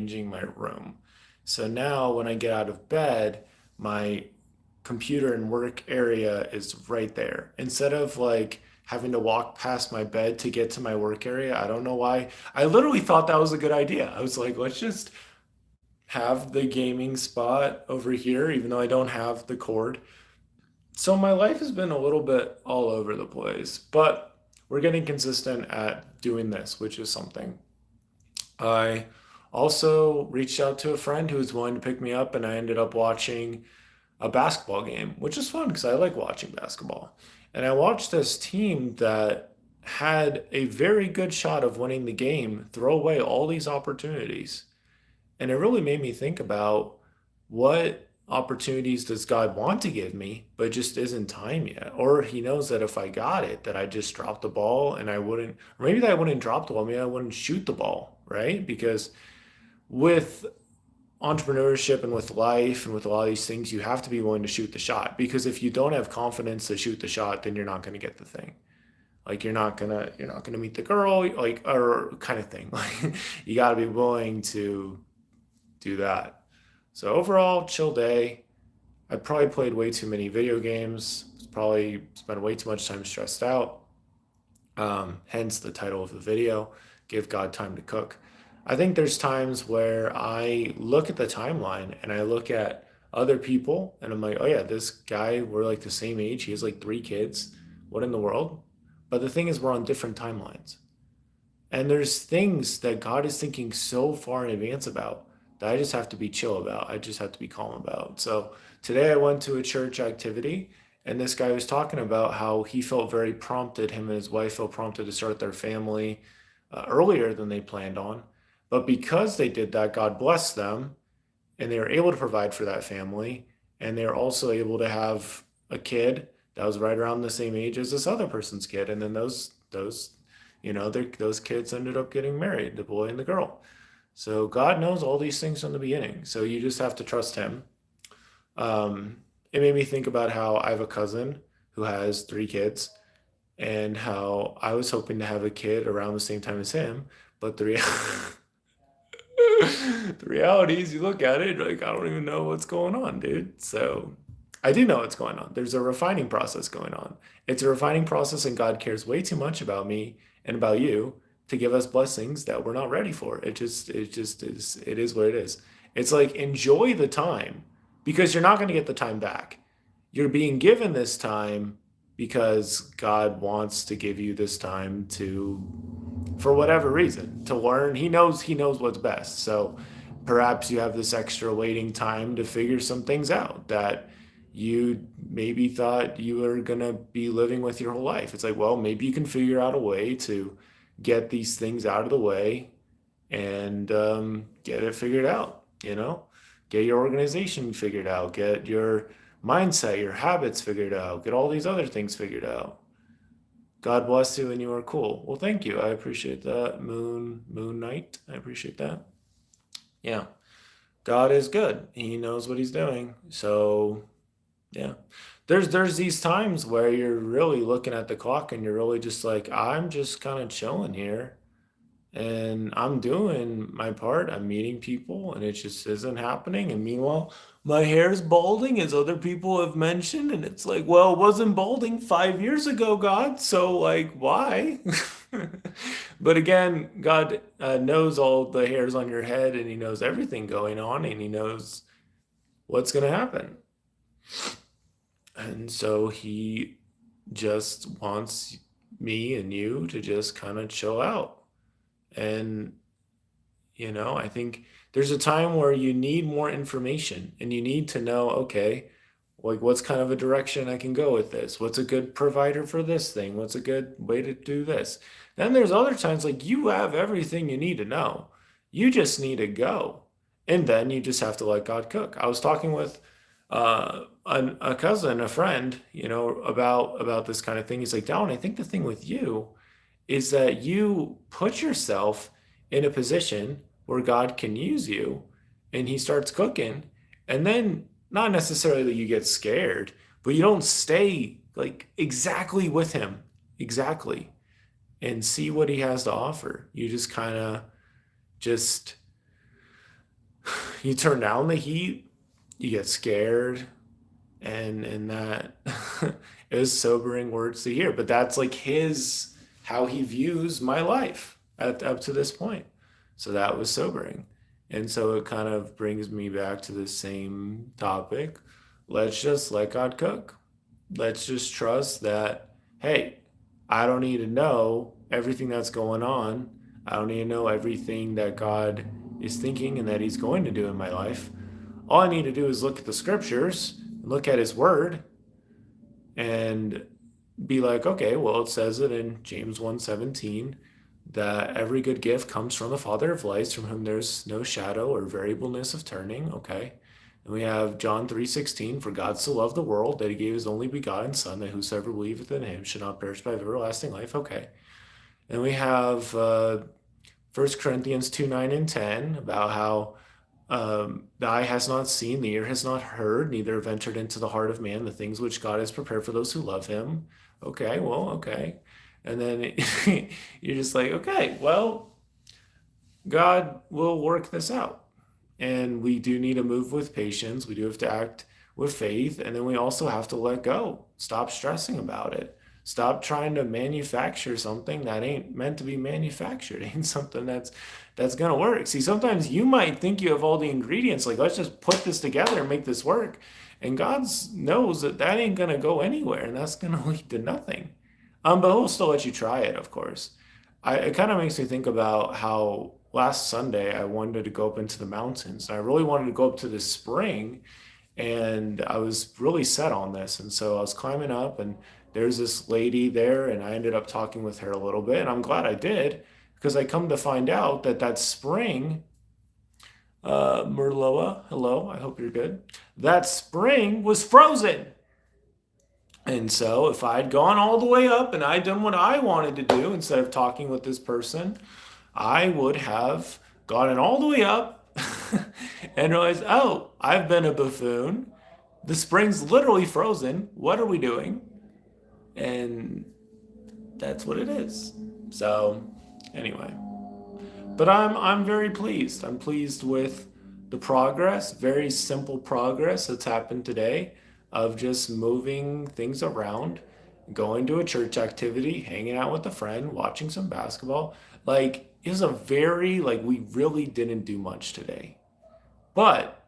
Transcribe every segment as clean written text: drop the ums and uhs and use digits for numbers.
changing my room. So now when I get out of bed, my computer and work area is right there. Instead of like having to walk past my bed to get to my work area, I don't know why. I literally thought that was a good idea. I was like, let's just have the gaming spot over here, even though I don't have the cord. So my life has been a little bit all over the place, but we're getting consistent at doing this, which is something. I also reached out to a friend who was willing to pick me up, and I ended up watching a basketball game, which is fun because I like watching basketball. And I watched this team that had a very good shot of winning the game throw away all these opportunities. And it really made me think about what opportunities does God want to give me, but just isn't time yet. Or he knows that if I got it, that I just dropped the ball and I wouldn't, or maybe that I wouldn't drop the ball, maybe I wouldn't shoot the ball, right? Because with entrepreneurship and with life and with a lot of these things, you have to be willing to shoot the shot. Because if you don't have confidence to shoot the shot, then you're not going to get the thing. Like you're not gonna meet the girl, like or kind of thing. Like you got to be willing to do that. So overall, chill day. I probably played way too many video games. Probably spent way too much time stressed out. Hence the title of the video, Give God Time to Cook. I think there's times where I look at the timeline and I look at other people and I'm like, oh yeah, this guy, we're like the same age. He has like 3 kids. What in the world? But the thing is, we're on different timelines. And there's things that God is thinking so far in advance about that I just have to be chill about. I just have to be calm about. So today I went to a church activity and this guy was talking about how he felt very prompted, him and his wife felt prompted to start their family earlier than they planned on. But because they did that, God blessed them and they were able to provide for that family. And they were also able to have a kid that was right around the same age as this other person's kid. And then those kids ended up getting married, the boy and the girl. So God knows all these things from the beginning. So you just have to trust Him. It made me think about how I have a cousin who has 3 kids, and how I was hoping to have a kid around the same time as him, but the reality is, you look at it like I don't even know what's going on, dude. So I do know what's going on. There's a refining process going on. It's a refining process, and God cares way too much about me and about you to give us blessings that we're not ready for. It just is. It is what it is. It's like enjoy the time because you're not going to get the time back. You're being given this time because God wants to give you this time to, for whatever reason, to learn. He knows what's best. So perhaps you have this extra waiting time to figure some things out that you maybe thought you were going to be living with your whole life. It's like, well, maybe you can figure out a way to get these things out of the way and get it figured out, get your organization figured out, get your mindset, your habits figured out, get all these other things figured out. God bless you and you are cool. Well, thank you. I appreciate that. Moon Knight. I appreciate that. Yeah. God is good. He knows what he's doing. So yeah. There's these times where you're really looking at the clock and you're really just like, I'm just kind of chilling here and I'm doing my part. I'm meeting people and it just isn't happening. And meanwhile, my hair's balding, as other people have mentioned. And it's like, well, it wasn't balding 5 years ago, God. So, like, why? But again, God knows all the hairs on your head and He knows everything going on and He knows what's going to happen. And so He just wants me and you to just kind of chill out. And, I think there's a time where you need more information and you need to know, okay, like what's kind of a direction I can go with this? What's a good provider for this thing? What's a good way to do this? Then there's other times like you have everything you need to know. You just need to go. And then you just have to let God cook. I was talking with a cousin, a friend, about this kind of thing. He's like, Dallin, I think the thing with you is that you put yourself in a position where God can use you and He starts cooking. And then, not necessarily that you get scared, but you don't stay like exactly with Him, exactly, and see what He has to offer. You just kind of just you turn down the heat, you get scared, and that it was sobering words to hear. But that's like his how he views my life up to this point. So that was sobering. And so it kind of brings me back to the same topic. Let's just let God cook. Let's just trust that, hey, I don't need to know everything that's going on. I don't need to know everything that God is thinking and that He's going to do in my life. All I need to do is look at the scriptures, look at His word, and be like, okay, well, it says it in James 1:17 that every good gift comes from the Father of lights, from whom there's no shadow or variableness of turning. Okay. And we have John 3:16, for God so loved the world that He gave His only begotten Son, that whosoever believeth in Him should not perish but have everlasting life. Okay. And we have 1 Corinthians 2:9 and 10 about how the eye has not seen, the ear has not heard, neither have entered into the heart of man the things which God has prepared for those who love Him. Okay, well, okay. And then you're just like, okay, well, God will work this out. And we do need to move with patience. We do have to act with faith. And then we also have to let go. Stop stressing about it. Stop trying to manufacture something that ain't meant to be manufactured. Ain't something that's gonna work. See, sometimes you might think you have all the ingredients, like let's just put this together and make this work. And God knows that that ain't gonna go anywhere, and that's gonna lead to nothing. But He'll still let you try it, of course. It kind of makes me think about how last Sunday I wanted to go up into the mountains. I really wanted to go up to this spring, and I was really set on this. And so I was climbing up, and there's this lady there, and I ended up talking with her a little bit, and I'm glad I did because I come to find out that that spring, Merloa, hello, I hope you're good. That spring was frozen. And so if I'd gone all the way up and I'd done what I wanted to do instead of talking with this person, I would have gotten all the way up and realized, oh, I've been a buffoon. The spring's literally frozen. What are we doing? And that's what it is. So anyway, but I'm very pleased. I'm pleased with the progress, very simple progress that's happened today of just moving things around, going to a church activity, hanging out with a friend, watching some basketball. Like it was a very like we really didn't do much today. But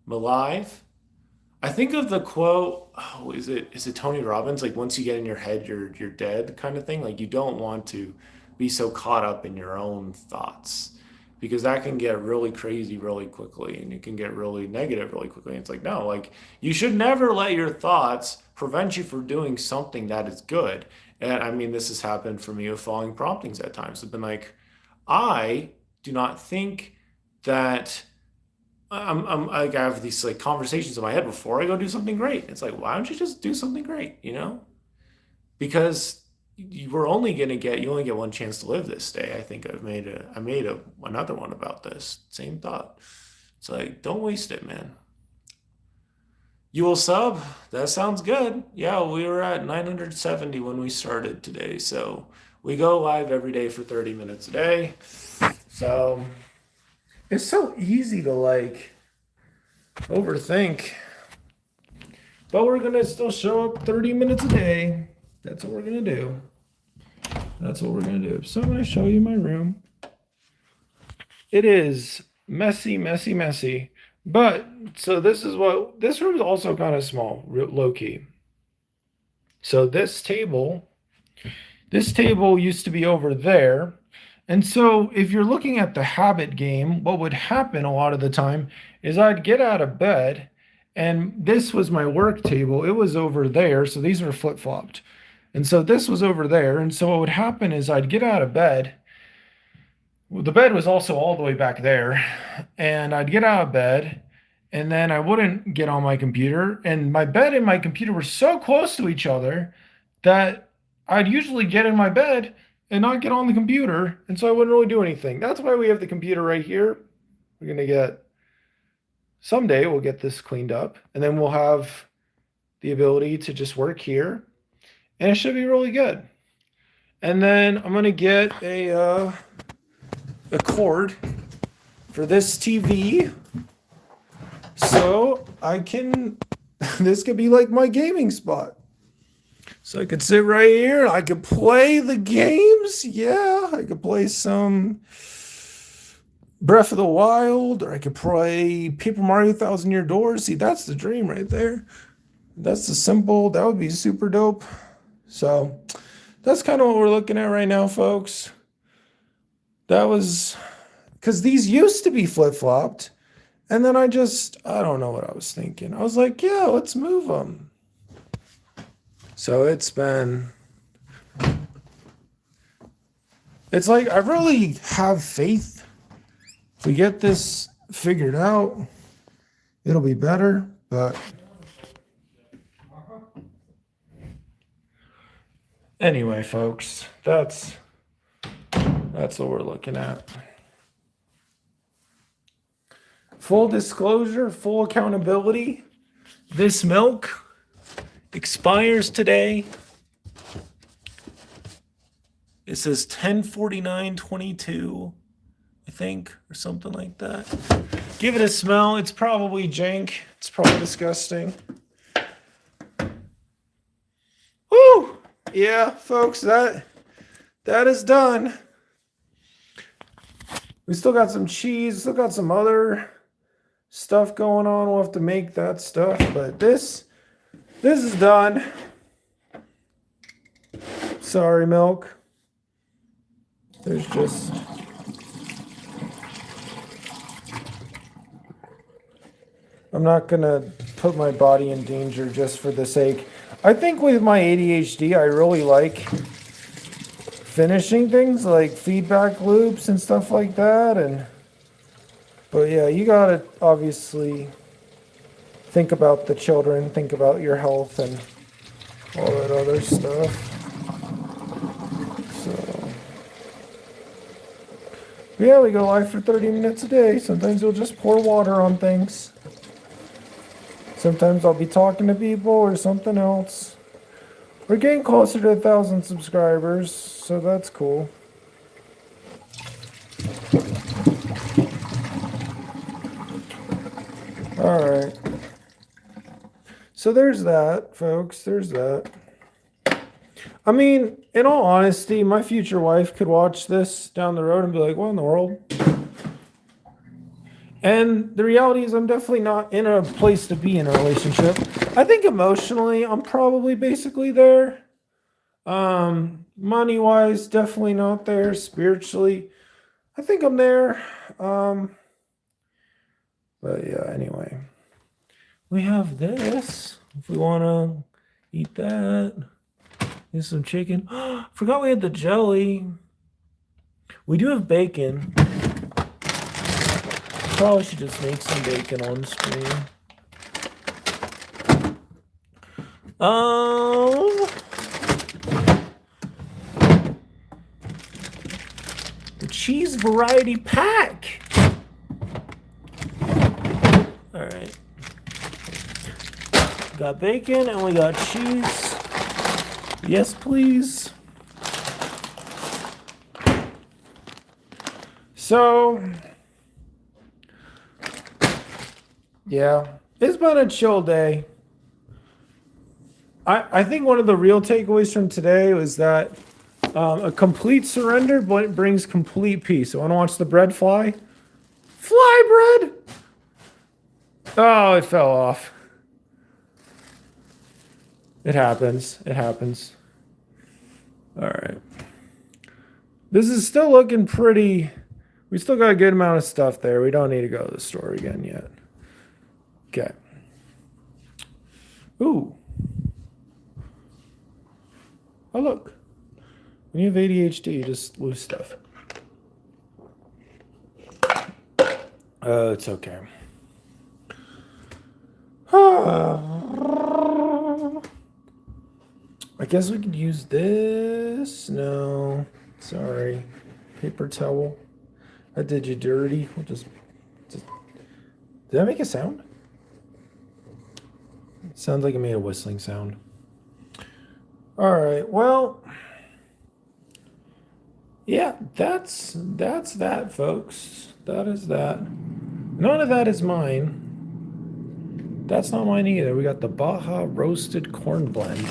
I'm alive. I think of the quote, oh, is it Tony Robbins? Like once you get in your head, you're dead kind of thing. Like you don't want to be so caught up in your own thoughts because that can get really crazy really quickly and it can get really negative really quickly. And it's like, no, like you should never let your thoughts prevent you from doing something that is good. And I mean, this has happened for me with following promptings at times. I've been like, I do not think that I'm like I have these like conversations in my head before I go do something great. It's like, why don't you just do something great, you know? Because you only get one chance to live this day. I think I made another one about this. Same thought. It's like, don't waste it, man. You will sub? That sounds good. Yeah, we were at 970 when we started today. So we go live every day for 30 minutes a day. So it's so easy to like overthink. But we're gonna still show up 30 minutes a day. That's what we're gonna do. That's what we're gonna do. So I'm gonna show you my room. It is messy, messy, messy. But so this room is also kind of small, low key. So this table used to be over there. And so if you're looking at the habit game, what would happen a lot of the time is I'd get out of bed and this was my work table. It was over there. So these were flip-flopped. And so this was over there. And so what would happen is I'd get out of bed. Well, the bed was also all the way back there. And I'd get out of bed and then I wouldn't get on my computer. And my bed and my computer were so close to each other that I'd usually get in my bed and not get on the computer. And so I wouldn't really do anything. That's why we have the computer right here. We're going to someday we'll get this cleaned up and then we'll have the ability to just work here and it should be really good. And then I'm going to get a cord for this TV. So I can, this could be like my gaming spot. So I could sit right here. I could play the games. Yeah, I could play some Breath of the Wild, or I could play Paper Mario Thousand Year Door. See, that's the dream right there. That's the simple. That would be super dope. So that's kind of what we're looking at right now, folks. That was because these used to be flip-flopped. And then I don't know what I was thinking. I was like, yeah, let's move them. So it's like, I really have faith. If we get this figured out, it'll be better. But anyway, folks, that's what we're looking at. Full disclosure, full accountability. This milk expires today. It says 10/49/22, I think, or something like that. Give it a smell. It's probably jank. It's probably disgusting. Woo! Yeah, folks, that is done. We still got some cheese, still got some other stuff going on. We'll have to make that stuff, but this is done. Sorry, milk. There's just I'm not gonna put my body in danger just for the sake. I think with my ADHD, I really like finishing things like feedback loops and stuff like that. But yeah, you gotta obviously think about the children, think about your health and all that other stuff. So yeah, we go live for 30 minutes a day. Sometimes we'll just pour water on things. Sometimes I'll be talking to people or something else. We're getting closer to 1,000 subscribers, so that's cool. All right. So there's that, folks. There's that. I mean, in all honesty, my future wife could watch this down the road and be like, what in the world? And the reality is I'm definitely not in a place to be in a relationship. I think emotionally, I'm probably basically there. Money-wise, definitely not there. Spiritually, I think I'm there. But yeah, anyway. We have this. If we want to eat that. Here's some chicken. Forgot we had the jelly. We do have bacon. Probably should just make some bacon on screen. The cheese variety pack. All right. We got bacon and we got cheese. Yes, please. So, yeah, it's been a chill day. I think one of the real takeaways from today was that a complete surrender brings complete peace. So I want to watch the bread fly. Fly, bread! Oh, it fell off. It happens. It happens. All right. This is still looking pretty. We still got a good amount of stuff there. We don't need to go to the store again yet. Okay. Ooh. Oh, look. When you have ADHD, you just lose stuff. It's okay. I guess we could use this. No. Sorry. Paper towel. I did you dirty. We'll just did that make a sound? It sounds like it made a whistling sound. All right. Well, Yeah, that's that, folks. That is that. None of that is mine. That's not mine either. We got the Baja roasted corn blend.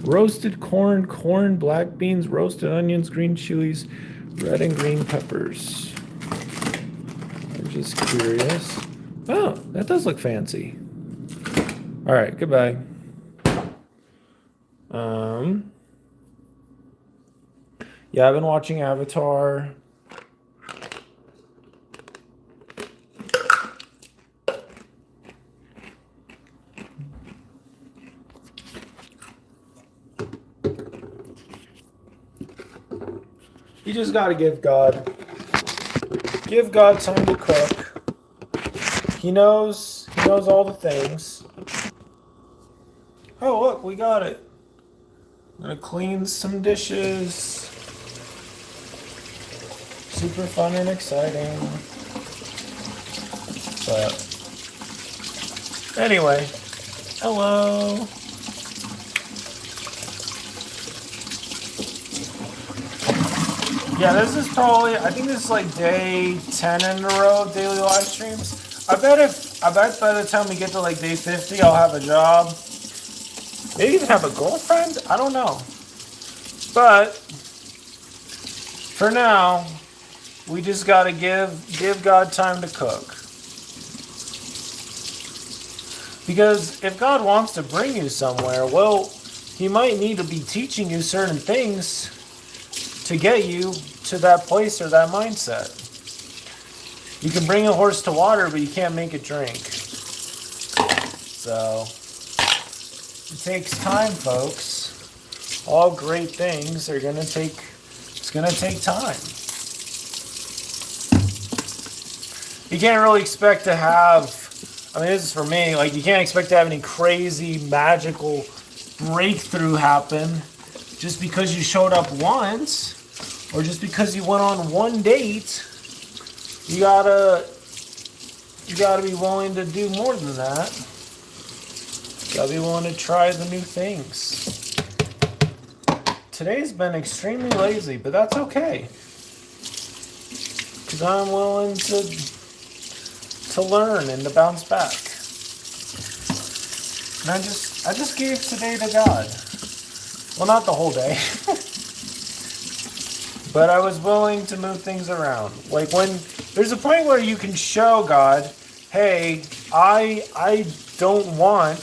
Roasted corn, corn, black beans, roasted onions, green chilies, red and green peppers. I'm just curious. Oh, that does look fancy. All right, goodbye. Um, yeah, I've been watching Avatar. You just got to give God time to cook. He knows all the things. Oh, look, we got it. I'm gonna clean some dishes. Super fun and exciting. But anyway, hello. Yeah, this is probably, I think this is like day 10 in a row of daily live streams. I bet by the time we get to like day 50, I'll have a job. Maybe even have a girlfriend? I don't know. But for now, we just gotta give God time to cook. Because if God wants to bring you somewhere, well, he might need to be teaching you certain things to get you to that place or that mindset. You can bring a horse to water, but you can't make it drink. So it takes time, folks. All great things are it's gonna take time. You can't really expect to have, I mean, this is for me, like you can't expect to have any crazy magical breakthrough happen just because you showed up once or just because you went on one date. You gotta be willing to do more than that. You gotta be willing to try the new things. Today's been extremely lazy, but that's okay. Because I'm willing to learn and to bounce back. And I just gave today to God. Well, not the whole day. But I was willing to move things around. Like when there's a point where you can show God, hey, I don't want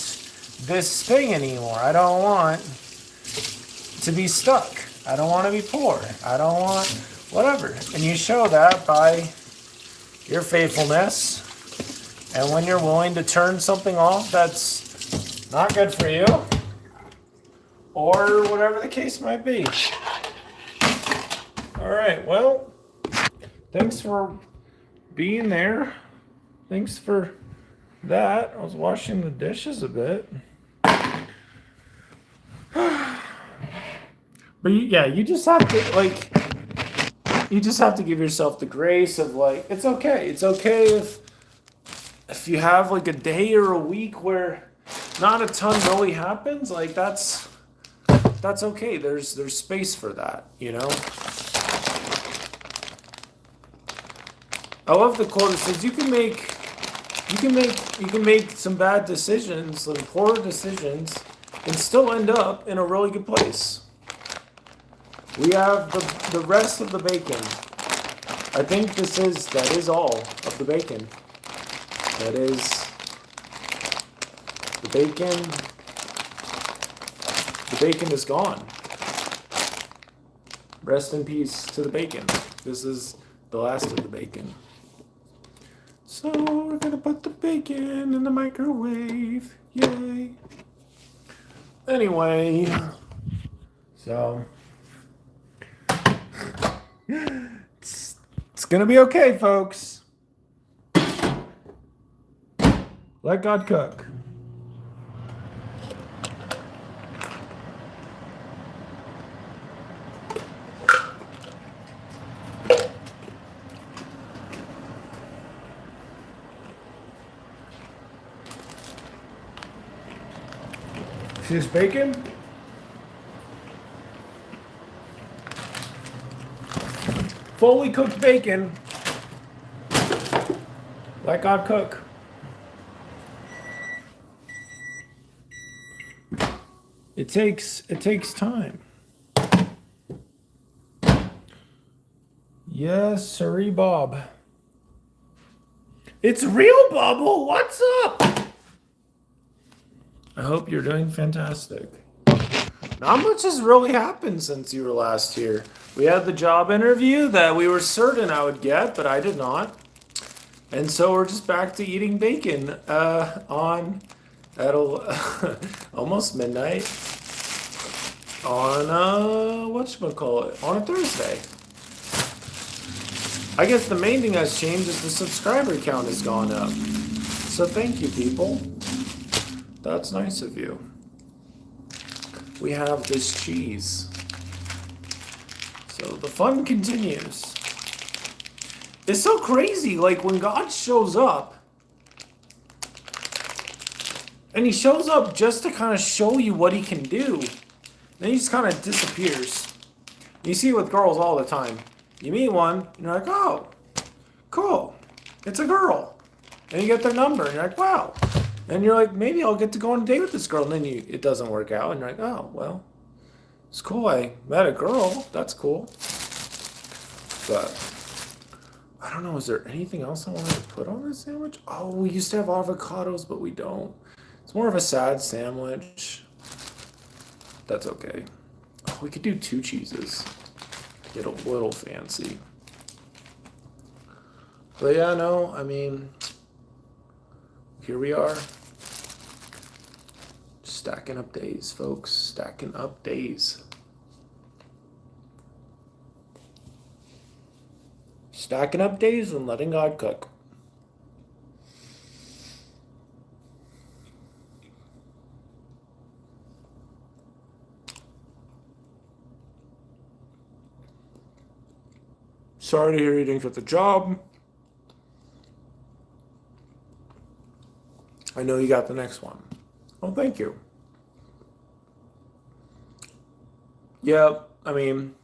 this thing anymore. I don't want to be stuck. I don't want to be poor. I don't want whatever. And you show that by your faithfulness. And when you're willing to turn something off that's not good for you, or whatever the case might be. All right, well, thanks for being there. Thanks for that. I was washing the dishes a bit. But you just have to you just have to give yourself the grace of like, it's okay. It's okay if you have like a day or a week where not a ton really happens, like that's okay. There's space for that, you know? I love the quote that says you can make some bad decisions, some poor decisions, and still end up in a really good place. We have the rest of the bacon. I think that is all of the bacon. That is the bacon. The bacon is gone. Rest in peace to the bacon. This is the last of the bacon. So we're gonna put the bacon in the microwave. Yay. Anyway, so it's gonna be okay, folks. Let God cook. See this bacon? fully cooked bacon. Let God cook. It takes time. Yes, sirree, Bob. It's real, Bubble. What's up? I hope you're doing fantastic. Not much has really happened since you were last here. We had the job interview that we were certain I would get, but I did not. And so we're just back to eating bacon on at almost midnight on whatchamacallit, on a Thursday. I guess the main thing that's changed is the subscriber count has gone up. So thank you, people. That's nice of you. We have this cheese. So the fun continues. It's so crazy, like when God shows up, and he shows up just to kind of show you what he can do, then he just kind of disappears. You see it with girls all the time. You meet one, and you're like, oh, cool, it's a girl. And you get their number, and you're like, wow. And you're like, maybe I'll get to go on a date with this girl. And then it doesn't work out, and you're like, oh, well, it's cool. I met a girl. That's cool. But I don't know. Is there anything else I wanted to put on this sandwich? Oh, we used to have avocados, but we don't. It's more of a sad sandwich. That's okay. Oh, we could do 2 cheeses. Get a little fancy. But yeah, no, I mean, here we are. Stacking up days, folks. Stacking up days. Stacking up days and letting God cook. Sorry to hear you didn't get the job. I know you got the next one. Oh, thank you. Yeah, I mean,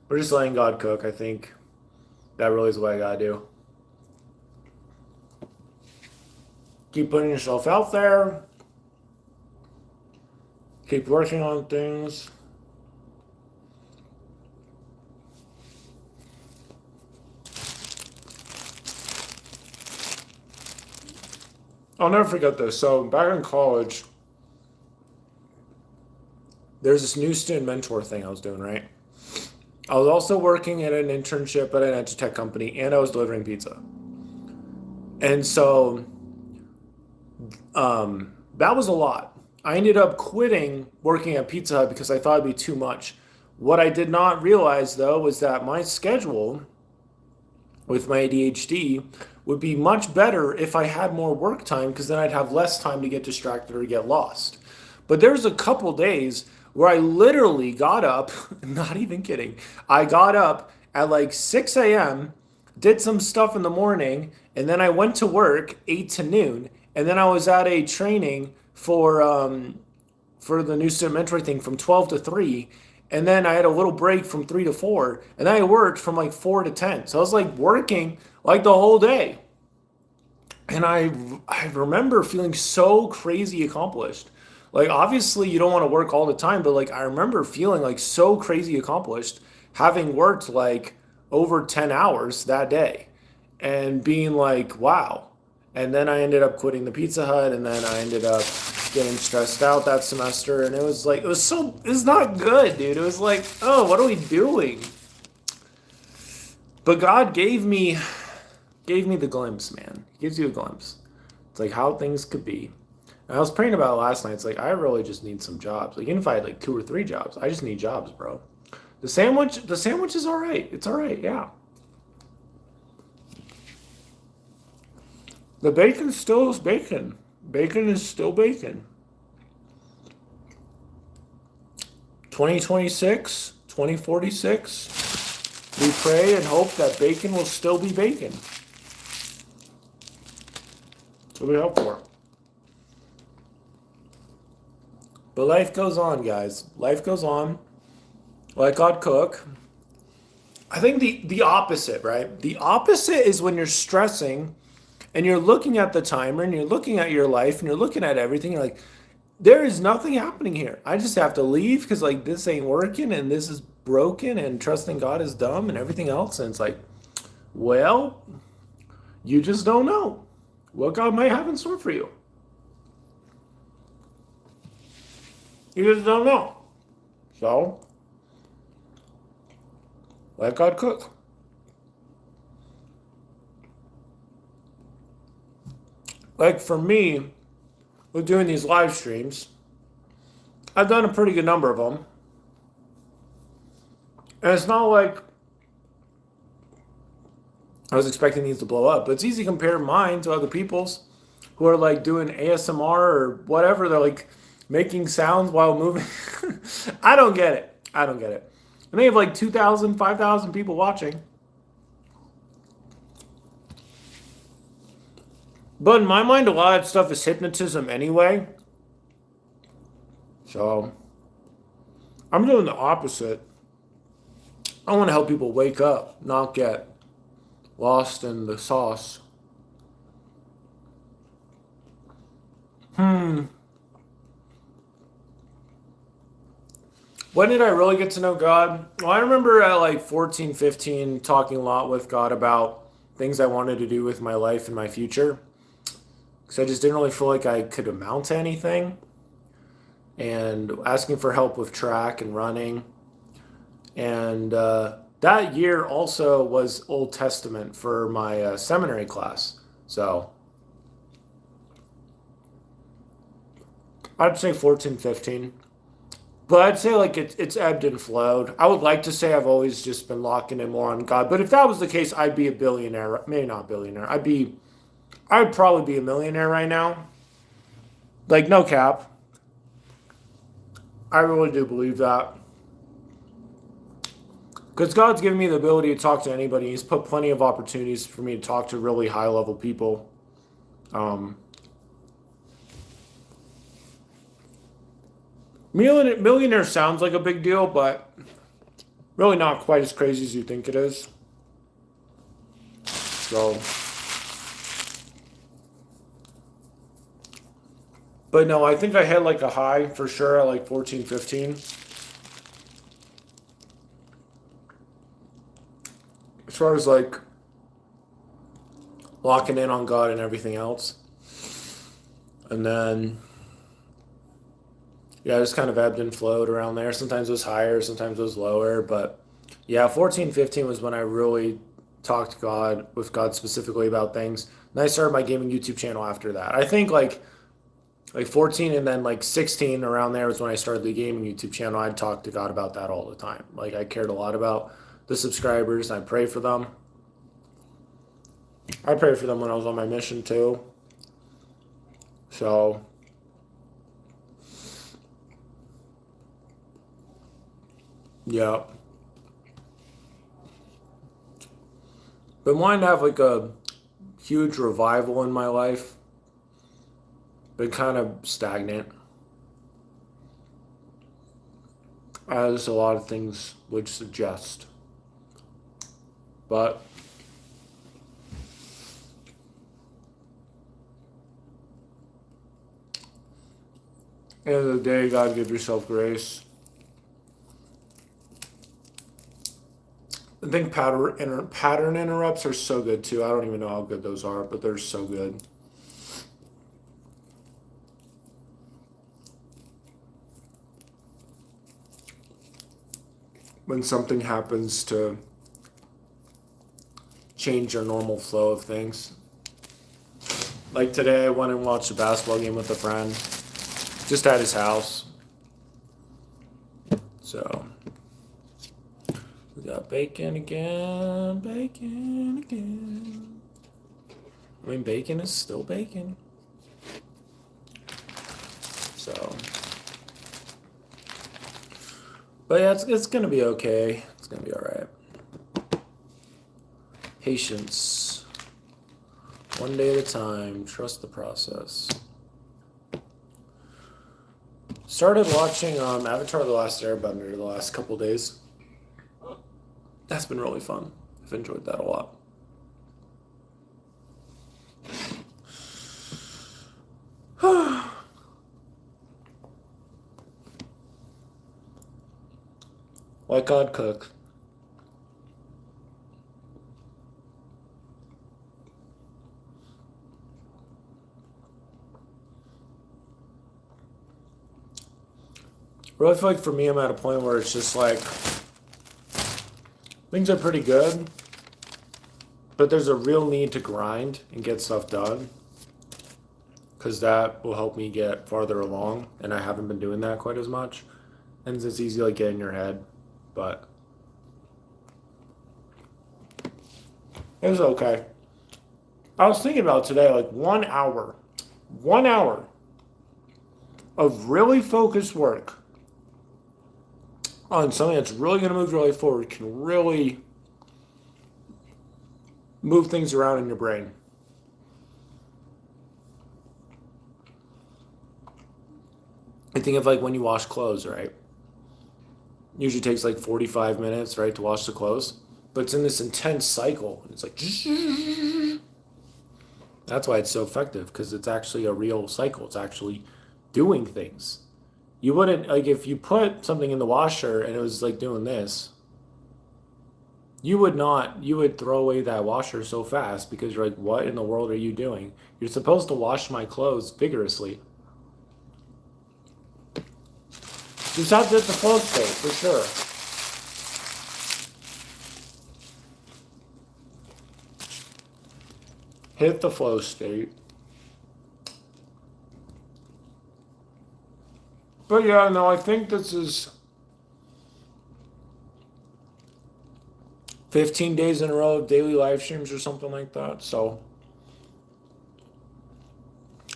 we're just letting God cook, I think. That really is what I gotta do. Keep putting yourself out there. Keep working on things. I'll never forget this. So back in college, there's this new student mentor thing I was doing, right? I was also working at an internship at an edutech company, and I was delivering pizza. And so that was a lot. I ended up quitting working at Pizza Hut because I thought it'd be too much. What I did not realize, though, was that my schedule with my ADHD would be much better if I had more work time, because then I'd have less time to get distracted or get lost. But there's a couple days where I literally got up, not even kidding, I got up at like 6 a.m., did some stuff in the morning, and then I went to work 8 to noon, and then I was at a training for the new student mentoring thing from 12 to 3, and then I had a little break from 3 to 4, and then I worked from like 4 to 10. So I was like working like the whole day. And I remember feeling so crazy accomplished. Like, obviously you don't want to work all the time, but like I remember feeling like so crazy accomplished having worked like over 10 hours that day and being like, wow. And then I ended up quitting the Pizza Hut, and then I ended up getting stressed out that semester, and it was like, it's not good, dude. It was like, oh, what are we doing? But God gave me the glimpse, man. He gives you a glimpse. It's like how things could be. And I was praying about it last night. It's like, I really just need some jobs. Like, even if I had like 2 or 3 jobs, I just need jobs, bro. The sandwich is all right. It's all right, yeah. The bacon still is bacon. Bacon is still bacon. 2026, 2046, we pray and hope that bacon will still be bacon. That's what we hope for. But life goes on, guys. Life goes on. Let God cook. I think the opposite, right? The opposite is when you're stressing and you're looking at the timer and you're looking at your life and you're looking at everything. You're like, there is nothing happening here. I just have to leave because like this ain't working and this is broken and trusting God is dumb and everything else. And it's like, well, you just don't know what God might have in store for you. You just don't know. So let God cook. Like for me, with doing these live streams, I've done a pretty good number of them. And it's not like I was expecting these to blow up, but it's easy to compare mine to other people's who are like doing ASMR or whatever. They're like making sounds while moving. I don't get it. I don't get it. And they have like 2,000, 5,000 people watching. But in my mind, a lot of that stuff is hypnotism anyway. So I'm doing the opposite. I want to help people wake up, not get lost in the sauce. When did I really get to know God? Well, I remember at like 14, 15, talking a lot with God about things I wanted to do with my life and my future. Because I just didn't really feel like I could amount to anything. And asking for help with track and running. And that year also was Old Testament for my seminary class. So I'd say 14, 15. But I'd say like it's ebbed and flowed. I would like to say I've always just been locking in more on God. But if that was the case, I'd be a billionaire. Maybe not a billionaire. I'd probably be a millionaire right now. Like no cap. I really do believe that. Because God's given me the ability to talk to anybody. He's put plenty of opportunities for me to talk to really high level people. Millionaire sounds like a big deal, but really not quite as crazy as you think it is. So, but no, I think I had like a high for sure at like 14, 15. As far as like locking in on God and everything else. And then, yeah, it just kind of ebbed and flowed around there. Sometimes it was higher, sometimes it was lower. But yeah, 14, 15 was when I really talked to God, with God specifically about things. And I started my gaming YouTube channel after that. I think like 14 and then like 16 around there was when I started the gaming YouTube channel. I'd talk to God about that all the time. Like I cared a lot about the subscribers. I pray for them. I prayed for them when I was on my mission too. So yeah. Been wanting to have like a huge revival in my life. Been kind of stagnant. As a lot of things would suggest. But end of the day, God, give yourself grace. I think pattern interrupts are so good too. I don't even know how good those are, but they're so good. When something happens to change your normal flow of things. Like today, I went and watched a basketball game with a friend, just at his house. So, we got bacon again, bacon again. I mean, bacon is still bacon. So, but yeah, it's gonna be okay. It's gonna be all right. Patience. One day at a time. Trust the process. Started watching Avatar: The Last Airbender the last couple days. That's been really fun. I've enjoyed that a lot. Like God cook. Really feel like for me, I'm at a point where it's just like things are pretty good, but there's a real need to grind and get stuff done because that will help me get farther along, and I haven't been doing that quite as much. And it's easy to like get in your head, but it was okay. I was thinking about today, like 1 hour of really focused work on something that's really going to move really forward can really move things around in your brain. I think of like when you wash clothes, right? Usually takes like 45 minutes, right, to wash the clothes. But it's in this intense cycle. It's like, that's why it's so effective, because it's actually a real cycle. It's actually doing things. You wouldn't, like, if you put something in the washer and it was like doing this, you would throw away that washer so fast because you're like, what in the world are you doing? You're supposed to wash my clothes vigorously. Just have to hit the flow state, for sure. Hit the flow state. But yeah, no, I think this is 15 days in a row of daily live streams or something like that. So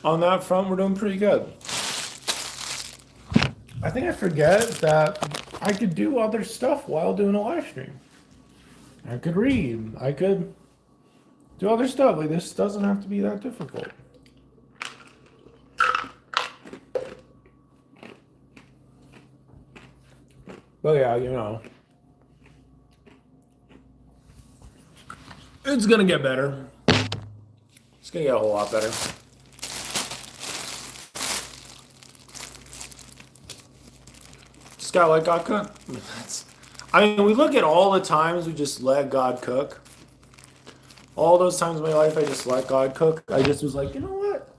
on that front, we're doing pretty good. I think I forget that I could do other stuff while doing a live stream. I could read. I could do other stuff. Like, this doesn't have to be that difficult. But yeah, you know, it's gonna get better. It's gonna get a whole lot better. Scott, let God cook. I mean, we look at all the times we just let God cook. All those times in my life I just let God cook. I just was like, you know what?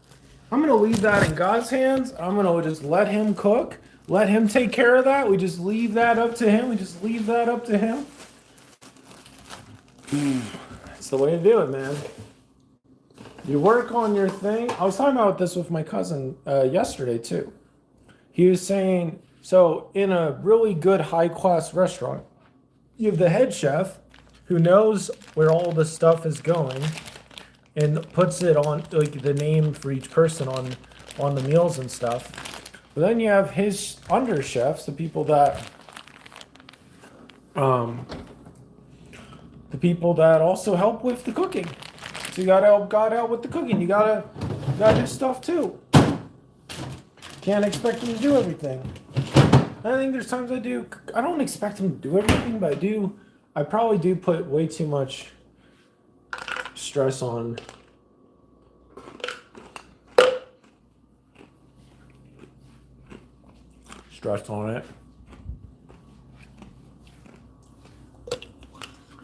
I'm going to leave that in God's hands. I'm going to just let him cook. Let him take care of that. We just leave that up to him. We just leave that up to him. That's the way to do it, man. You work on your thing. I was talking about this with my cousin yesterday, too. He was saying, so in a really good high-class restaurant, you have the head chef who knows where all the stuff is going and puts it on, like, the name for each person on the meals and stuff. But then you have his under chefs, the people that also help with the cooking. So you gotta help God out with the cooking. You gotta do stuff too. Can't expect him to do everything. I think there's times I don't expect him to do everything, but I probably do put way too much stress on it.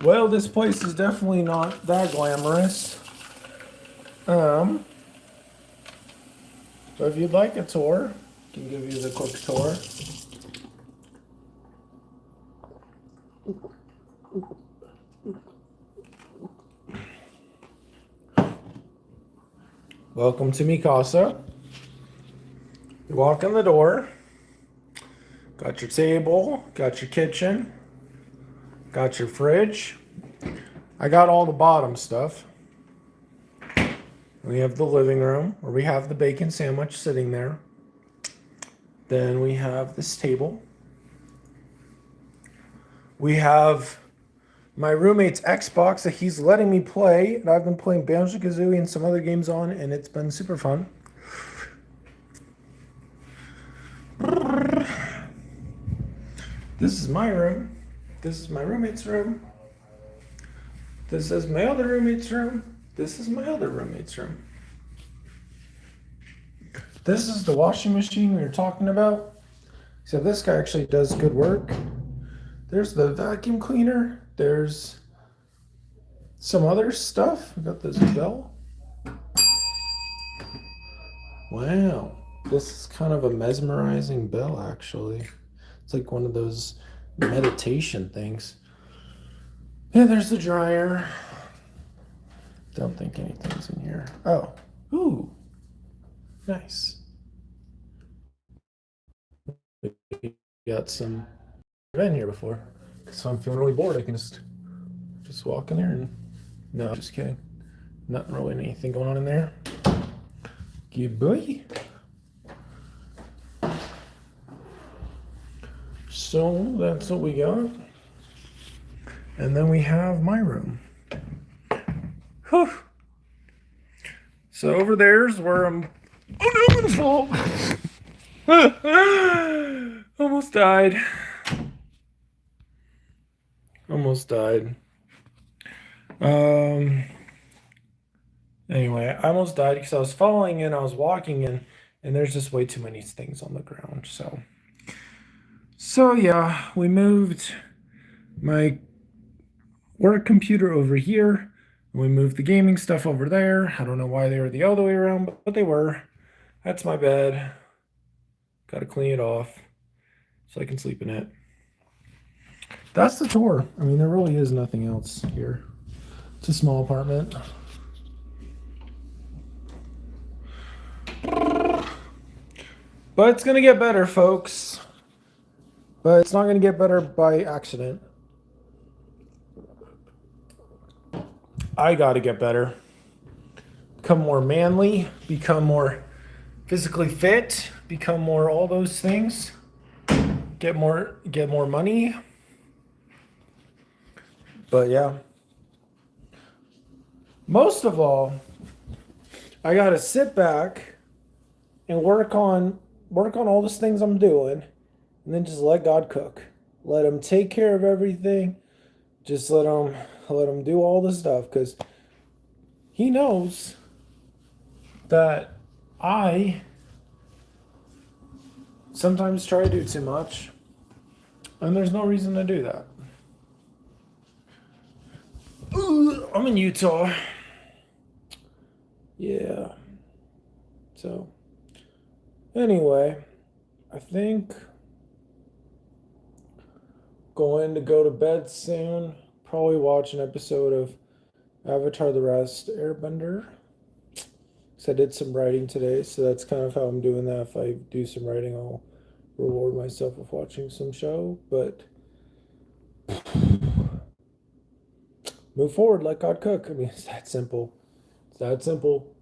Well, this place is definitely not that glamorous. So if you'd like a tour, I can give you the quick tour. Welcome to Mikasa. You walk in the door. Got your table, got your kitchen, got your fridge. I got all the bottom stuff. We have the living room where we have the bacon sandwich sitting there. Then we have this table. We have my roommate's Xbox that he's letting me play, and I've been playing Banjo-Kazooie and some other games on, and it's been super fun. This is my room. This is my roommate's room. This is my other roommate's room. This is my other roommate's room. This is the washing machine we were talking about. So this guy actually does good work. There's the vacuum cleaner. There's some other stuff. We got this bell. Wow. This is kind of a mesmerizing bell, actually. It's like one of those meditation things. Yeah, there's the dryer. Don't think anything's in here. Oh. Ooh. Nice. We got some. I've been here before. So I'm feeling really bored. I can just walk in there and no, just kidding. Nothing really anything going on in there. Good boy. So that's what we got. And then we have my room. Whew. So over there's where I'm almost died. Almost died. Anyway, I almost died because I was falling in, I was walking in, and there's just way too many things on the ground. So yeah, we moved my work computer over here. And we moved the gaming stuff over there. I don't know why they were the other way around, but they were. That's my bed. Got to clean it off so I can sleep in it. That's the tour. I mean, there really is nothing else here. It's a small apartment. But it's going to get better, folks. But it's not going to get better by accident. I got to get better. Become more manly. Become more physically fit. Become more all those things. Get more money. But yeah. Most of all, I got to sit back and work on all these things I'm doing, and then just let God cook. Let him take care of everything. Just let him do all the stuff, because he knows that I sometimes try to do too much, and there's no reason to do that. Ooh, I'm in Utah. Yeah. So anyway, I think going to go to bed soon. Probably watch an episode of Avatar: The Last Airbender. So I did some writing today, so that's kind of how I'm doing that. If I do some writing, I'll reward myself with watching some show. But move forward, let God cook. I mean, it's that simple. It's that simple.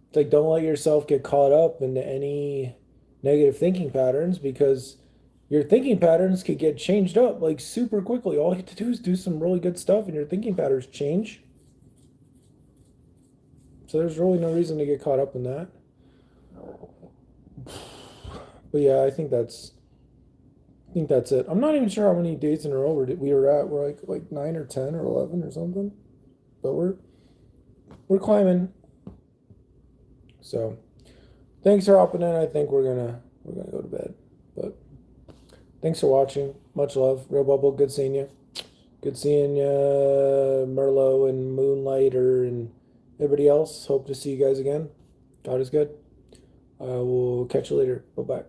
It's like, don't let yourself get caught up into any negative thinking patterns, because your thinking patterns could get changed up like super quickly. All you have to do is do some really good stuff and your thinking patterns change. So there's really no reason to get caught up in that. But yeah, I think that's it. I'm not even sure how many days in a row we were at. We're like 9 or 10 or 11 or something. But we're climbing. So thanks for hopping in. I think we're gonna go to bed. But thanks for watching. Much love. Real Bubble, good seeing you. Good seeing you, Merlot and Moonlighter and everybody else. Hope to see you guys again. God is good. I will catch you later. Bye-bye.